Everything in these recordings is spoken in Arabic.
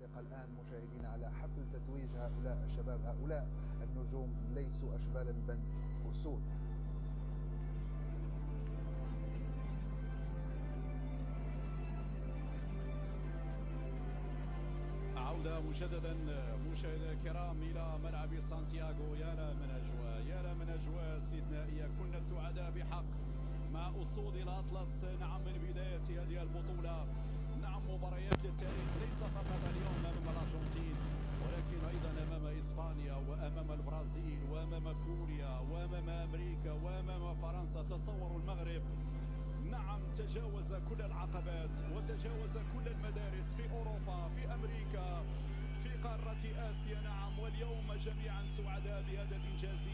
الآن مشاهدينا على حفل تتويج هؤلاء الشباب، هؤلاء النجوم ليسوا أشبالا بل أسود. عودة مجددا مشاهدينا الكرام إلى ملعب سانتياغو. يا لا من أجواء، يا لا من أجواء استثنائية. كنا سعداء بحق مع أسود الأطلس. نعم، من بداية هذه البطولة، نعم، مباريات للتاريخ ليس فقط اليوم أمام الأرجنتين، ولكن أيضا أمام إسبانيا وأمام البرازيل وأمام كوريا وأمام أمريكا وأمام فرنسا. تصوروا المغرب، نعم، تجاوز كل العقبات وتجاوز كل المدارس في أوروبا، في أمريكا، في قارة آسيا. نعم، واليوم جميعا سعداء بهذا الإنجاز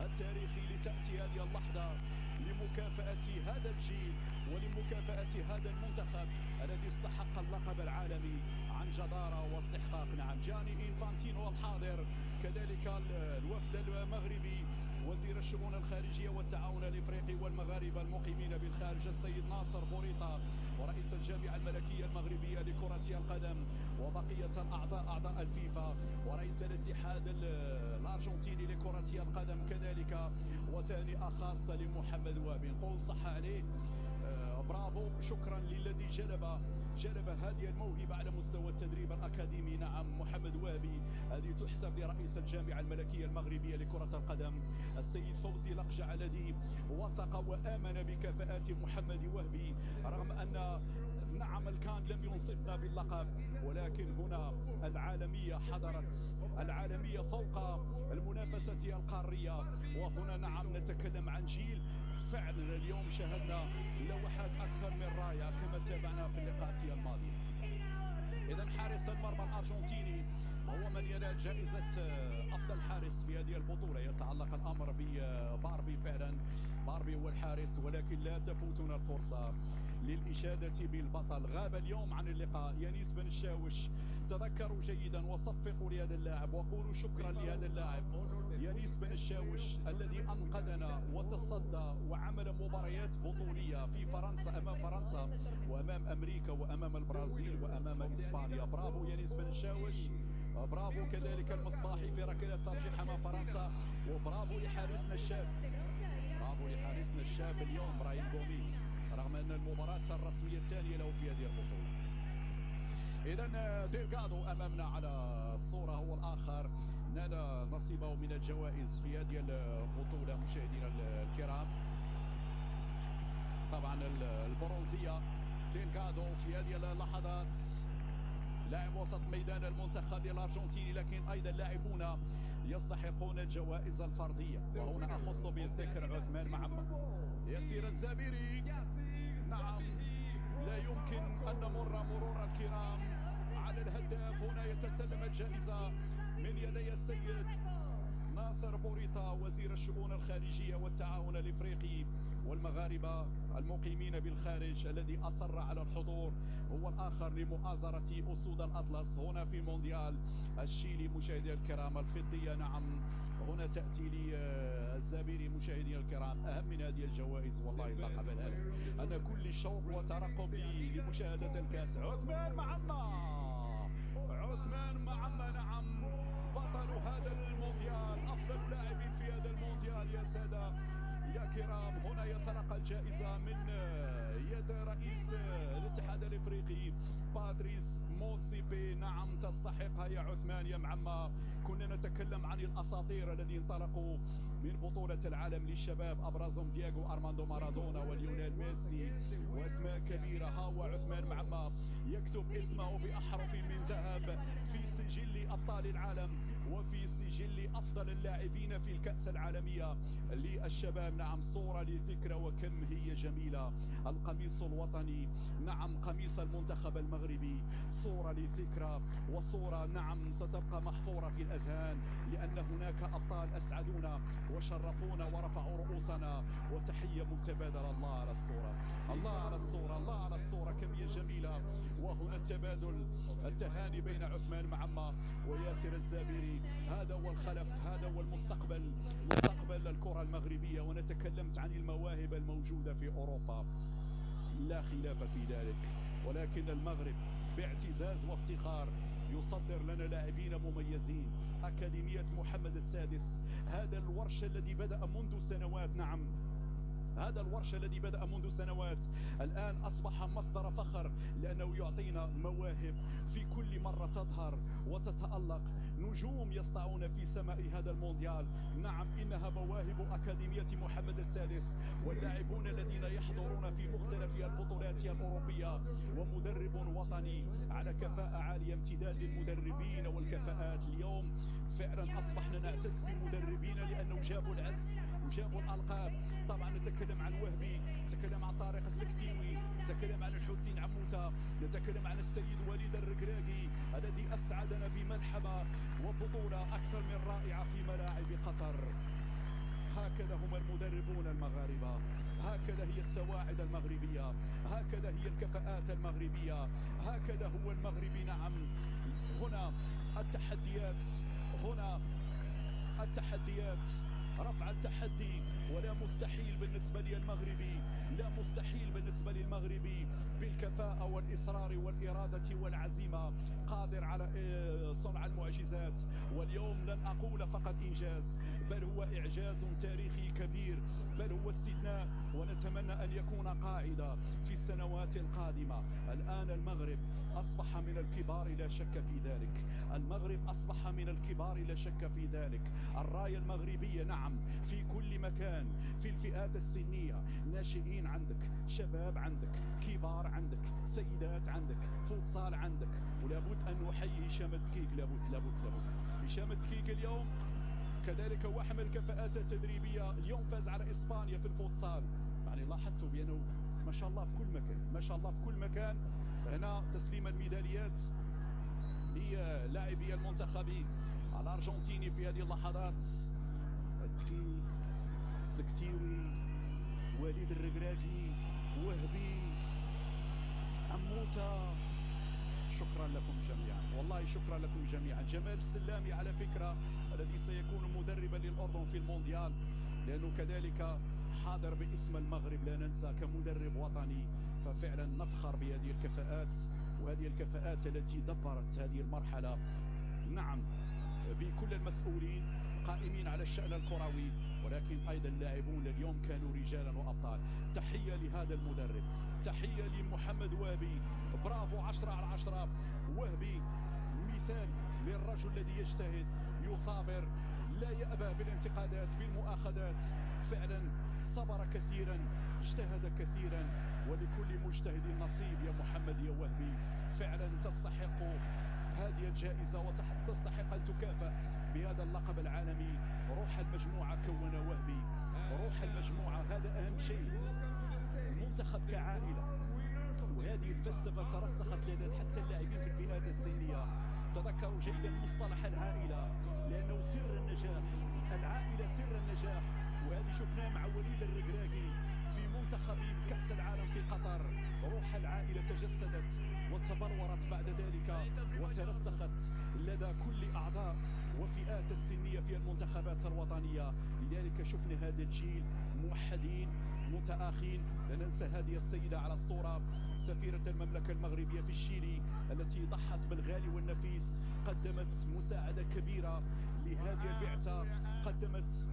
التاريخي. لتأتي هذه اللحظة لمكافأة هذا الجيل ولمكافأة هذا المنتخب الذي استحق اللقب العالمي عن جدارة واستحقاق. نعم، جاني إنفانتينو الحاضر، كذلك الوفد المغربي، وزير الشؤون الخارجية والتعاون الإفريقي والمغاربة المقيمين بالخارج السيد ناصر بوريطة، ورئيس الجامعة الملكية المغربية لكرة القدم، وبقية أعضاء الفيفا، ورئيس الاتحاد الأرجنتيني لكرة القدم كذلك، وتهنئة خاصة لمحمد وهبي. نقول صح عليه، برافو، شكرا للذي جلب هذه الموهبة على مستوى التدريب الأكاديمي. نعم، محمد وهبي، هذه تحسب لرئيس الجامعة الملكية المغربية لكرة القدم السيد فوزي لقجع، الذي وثق وآمن بكفاءات محمد وهبي رغم أن، نعم، الكان لم ينصفنا باللقب، ولكن هنا العالمية حضرت، العالمية فوق المنافسة القارية. وهنا نعم نتكلم عن جيل فعلا. اليوم شاهدنا لوحات أكثر من رائعة كما تابعنا في اللقاءات الماضية. إذا حارس المرمى الأرجنتيني هو من ينال جائزة أفضل حارس في هذه البطولة. يتعلق الأمر بباربي، فعلا باربي هو الحارس، ولكن لا تفوتنا الفرصة للإشادة بالبطل. غاب اليوم عن اللقاء يانيس بن الشاوش. تذكروا جيدا وصفقوا لهذا اللاعب وقولوا شكرا لهذا اللاعب يانيس بن الشاوش، الذي أنقذنا وتصدى وعمل مباريات بطولية في فرنسا، أمام فرنسا وأمام أمريكا وأمام البرازيل وأمام إسبانيا. برافو يانيس بن الشاوش، برافو كذلك المصباحي في ركلة الترجيح أمام فرنسا، وبرافو لحارسنا الشاب، برافو لحارسنا الشاب اليوم راين غوميز، رغم أن المباراة الرسمية الثانية له في هذه البطولة. إذا ديلغادو أمامنا على الصورة هو الآخر نال نصيبه من الجوائز في هذه البطولة. مشاهدينا الكرام، طبعا البرونزية ديلغادو في هذه اللحظات لاعب وسط ميدان المنتخب الأرجنتيني، لكن أيضا لاعبون يستحقون الجوائز الفردية، وهنا أخص بالذكر عثمان معمر، ياسر الزبيري. نعم، لا يمكن أن نمر مرور الكرام على الهداف. هنا يتسلم الجائزة من يدي السيد ناصر بوريطة، وزير الشؤون الخارجية والتعاون الإفريقي والمغاربة المقيمين بالخارج، الذي أصر على الحضور هو الآخر لمؤازرة أسود الأطلس هنا في مونديال الشيلي. مشاهدي الكرام، الفضية نعم هنا تأتي للزبيري. مشاهدي الكرام، أهم من هذه الجوائز والله اللقب الألف، أنا كل شوق وترقب لمشاهدة الكاس. عثمان معمى، عثمان معمى، نعم، بطل هذا المونديال، أفضل لاعب في هذا المونديال يا سادة يا كرام. هنا يتلقى الجائزة من يد رئيس الاتحاد الافريقي باتريس موتسيبي. نعم، تستحقها يا عثمان يا معمى. كنا نتكلم عن الاساطير الذين انطلقوا من بطولة العالم للشباب، ابرزهم دياغو ارماندو مارادونا وليونيل ميسي واسماء كبيرة. ها هو عثمان معمى يكتب اسمه باحرف من ذهب في سجل ابطال العالم وفي سجل افضل اللاعبين في الكأس العالمية للشباب. نعم، صورة لذكرى، وكم هي جميلة. القميص الوطني، نعم، قميص المنتخب المغربي، صورة لذكرى، وصورة نعم ستبقى محفورة في الأذهان، لأن هناك أبطال أسعدونا وشرفونا ورفعوا رؤوسنا. وتحية متبادلة. الله على الصورة، الله على الصورة، الله على الصورة، كم هي جميلة. وهنا التبادل، التهاني بين عثمان معمى وياسر الزبيري. هذا هو الخلف، هذا هو المستقبل، مستقبل الكرة المغربية. وانا تكلمت عن المواهب الموجودة في أوروبا، لا خلاف في ذلك، ولكن المغرب باعتزاز وافتخار يصدر لنا لاعبين مميزين. أكاديمية محمد السادس، هذا الورش الذي بدأ منذ سنوات، نعم هذا الورش الذي بدأ منذ سنوات الآن أصبح مصدر فخر، لأنه يعطينا مواهب في كل مرة تظهر وتتألق، نجوم يسطعون في سماء هذا المونديال. نعم إنها مواهب أكاديمية محمد السادس، واللاعبون الذين يحضرون في مختلف البطولات الأوروبية، ومدرب وطني على كفاءة عالية، امتداد للمدربين والكفاءات. اليوم فعلا أصبحنا نعتز بمدربين لأنه جابوا العز وجابوا الألقاب. طبعا نتكلم عن وهبي، نتكلم عن طارق السكتيوي، نتكلم عن الحسين عموتة، نتكلم عن السيد وليد الركراكي الذي أسعدنا بملحمة وبطولة أكثر من رائعة في ملاعب قطر. هكذا هم المدربون المغاربة، هكذا هي السواعد المغربية، هكذا هي الكفاءات المغربية، هكذا هو المغربي. نعم هنا التحديات، هنا التحديات، رفع التحدي، ولا مستحيل بالنسبة لي المغربي، لا مستحيل بالنسبة لي المغربي بالكفاءة والإصرار والإرادة والعزيمة، قادر على صنع المعجزات. واليوم لن أقول فقط إنجاز، بل هو إعجاز تاريخي كبير، بل هو استثناء، ونتمنى أن يكون قاعدة في السنوات القادمة. الآن المغرب أصبح من الكبار لا شك في ذلك، المغرب أصبح من الكبار لا شك في ذلك. الراية المغربية نعم في كل مكان، في الفئات السنية، ناشئين عندك، شباب عندك، كبار عندك، سيدات عندك، فوتسال عندك. ولابد أن نحيي هشام الدكيك، لابد هشام الدكيك اليوم كذلك واحد من الكفاءات التدريبية. اليوم فاز على إسبانيا في الفوتسال، يعني لاحظتوا بأنه ما شاء الله في كل مكان، ما شاء الله في كل مكان. هنا تسليم الميداليات للاعبي المنتخب الأرجنتيني في هذه اللحظات، الدكيك، السكتيوي، وليد الركراكي، وهبي، عموتة. شكرا لكم جميعا، والله شكرا لكم جميعا. جمال السلامي على فكرة الذي سيكون مدربا للأردن في المونديال، لأنه كذلك حاضر باسم المغرب لا ننسى كمدرب وطني. ففعلا نفخر بهذه الكفاءات، وهذه الكفاءات التي دبرت هذه المرحلة. نعم بكل المسؤولين قائمين على الشأن الكروي، ولكن أيضا اللاعبون اليوم كانوا رجالا وأبطال. تحية لهذا المدرب، تحية لمحمد وهبي، برافو 10 على 10. وهبي مثال للرجل الذي يجتهد، يثابر، لا يأبى بالانتقادات، بالمؤاخذات. فعلا صبر كثيرا، اجتهد كثيرا، ولكل مجتهد نصيب يا محمد يا وهبي. فعلا تستحق هذه الجائزة وتستحق أن تكافئ بهذا اللقب العالمي. روح المجموعة كون وهبي، روح المجموعة هذا أهم شيء. المنتخب كعائلة، وهذه الفلسفة ترسخت لدى حتى اللاعبين في الفئات السنية. تذكروا جيدا مصطلح العائلة، لأنه سر النجاح، العائلة سر النجاح. وهذه شفناه مع وليد الركراكي في منتخب كأس العالم في قطر. روح العائلة تجسدت وتبلورت بعد ذلك وترسخت لدى كل أعضاء وفئات السنية في المنتخبات الوطنية. لذلك شفنا هذا الجيل موحدين متآخين. لا ننسى هذه السيدة على الصورة، سفيرة المملكة المغربية في الشيلي، التي ضحت بالغالي والنفيس، قدمت مساعدة كبيرة لهذه البعثة، قدمت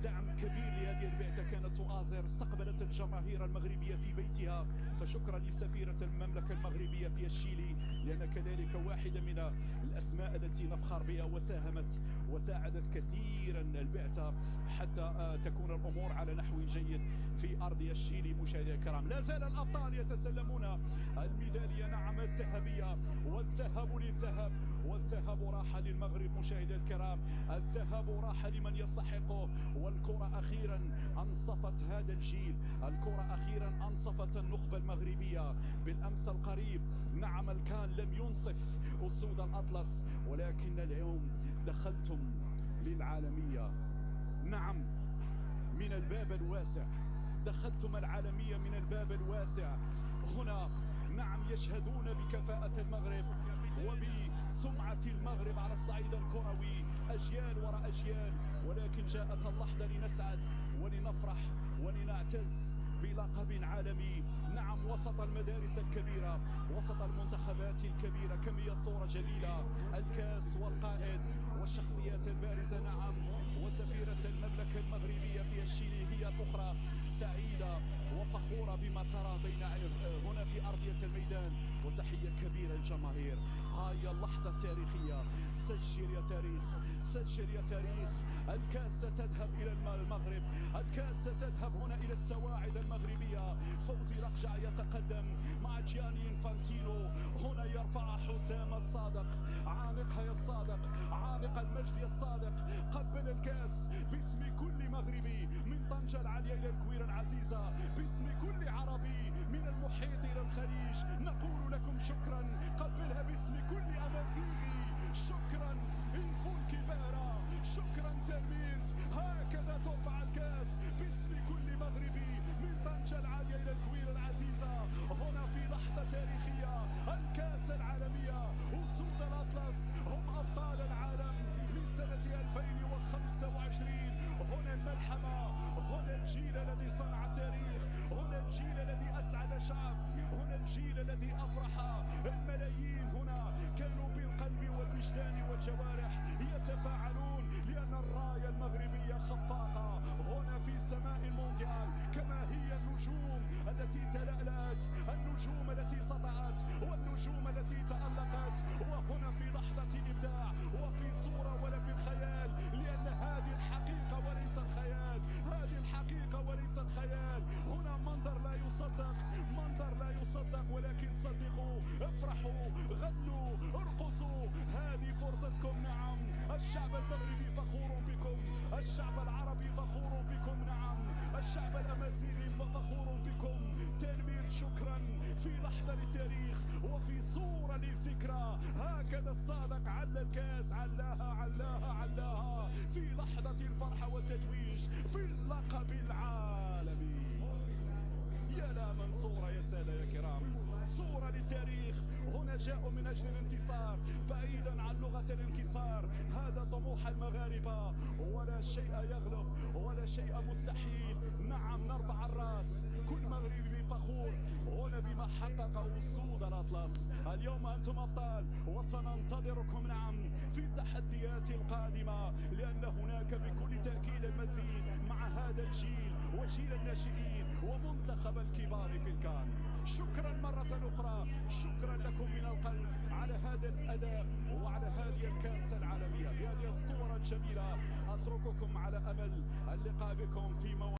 دعم كبير لهذه البعثة، كانت تؤازر، استقبلت الجماهير المغربية في بيتها. فشكرا لسفيرة المملكة المغربية في الشيلي، لأن كذلك واحدة من الأسماء التي نفخر بها، وساهمت وساعدت كثيرا البعثة حتى تكون الأمور على نحو جيد في أرض الشيلي. مشاهدينا الكرام، لا زال الأبطال يتسلمون الميدالية، نعم الذهبية، والذهب للذهب، والذهب راح للمغرب. مشاهدينا الكرام، الذهب راح لمن يستحقه، والكرة أخيرا أنصفت هذا الجيل، الكرة أخيرا أنصفت النخبة المغربية. بالأمس القريب نعم الكان لم ينصف أسود الأطلس، ولكن اليوم دخلتم للعالمية، نعم من الباب الواسع، دخلتم العالمية من الباب الواسع. هنا نعم يشهدون بكفاءة المغرب وبسمعة المغرب على الصعيد الكروي، أجيال وراء أجيال. ولكن جاءت اللحظة لنسعد ولنفرح ولنعتز بلقب عالمي. نعم، وسط المدارس الكبيرة، وسط المنتخبات الكبيرة. كم هي صورة جميلة، الكاس والقائد والشخصيات البارزة. نعم، وسفيرة المملكة المغربية في الشيلي هي الأخرى سعيدة وفخورة بما ترى بين هنا في أرضية الميدان. وتحية كبيرة للجماهير. هاي اللحظة التاريخية. سجل يا تاريخ، سجل يا تاريخ. الكاس ستذهب إلى المغرب، الكاس ستذهب هنا إلى السواعد المغربية. فوزي رقجع يتقدم مع جياني انفانتينو. هنا يرفع حسام الصادق. عانقها يا الصادق، عانق المجد يا الصادق. قبل الكاس باسم كل مغربي من طنجة العالية إلى الكويرة العزيزة، باسم كل عربي من المحيط إلى الخليج. نقول لكم شكرا. قبلها باسم كل أمازيغي. شكرا إنفون كبارة، شكرا تلميذ. هكذا ترفع الكاس باسم كل مغربي من طنجة العالية إلى الكويرة العزيزة. هنا في لحظة تاريخية، الكاس العالمية. أسود الأطلس هم أبطال العالم لسنة 2025. هنا الملحمة، هنا الجيل الذي صنع التاريخ، هنا الجيل الذي أسعد شعب، هنا الجيل الذي أفرح الملايين. هنا كانوا بالقلب والوجدان والجوارح يتفاعلون لأن الراية المغربية خفاقة هنا في سماء المونديال. كما هي النجوم التي تلألأت، النجوم التي سطعت، والنجوم التي تألقت. وهنا في لحظة إبداع وفي صورة ولا في الخيال، لأن هذه الحقيقة وليس الخيال، هذه الحقيقة وليس الخيال. هنا منظر لا يصدق، منظر لا يصدق، ولكن صدقوا، افرحوا، غنوا، ارقصوا. هذه فرصتكم. نعم، الشعب المغربي فخور بكم، الشعب العربي فخور بكم. نعم، الشعب الأمازيغي فخور بكم. تنمير شكرا في لحظة للتاريخ وفي صورة للذكرى. هكذا الصادق على الكاس، علاها علاها علاها في لحظة الفرحة والتتويج باللقب العالمي. يا لا من صورة يا سادة يا كرام، صورة للتاريخ. هنا جاءوا من أجل الانتصار بعيدا عن لغة الانكسار. هذا طموح المغاربة، ولا شيء يغلب ولا شيء مستحيل. نعم، نرفع الرأس، كل مغربي فخور هنا بما حقق أسود الأطلس. اليوم أنتم أبطال وسننتظركم. نعم، في التحديات القادمة، لأن هناك بكل تأكيد المزيد مع هذا الجيل وجيل الناشئين ومنتخب الكبار في الكان. شكرا مرة أخرى، شكرا لكم من القلب على هذا الأداء وعلى هذه الكأس العالمية بهذه الصورة الجميلة. أترككم على أمل اللقاء بكم في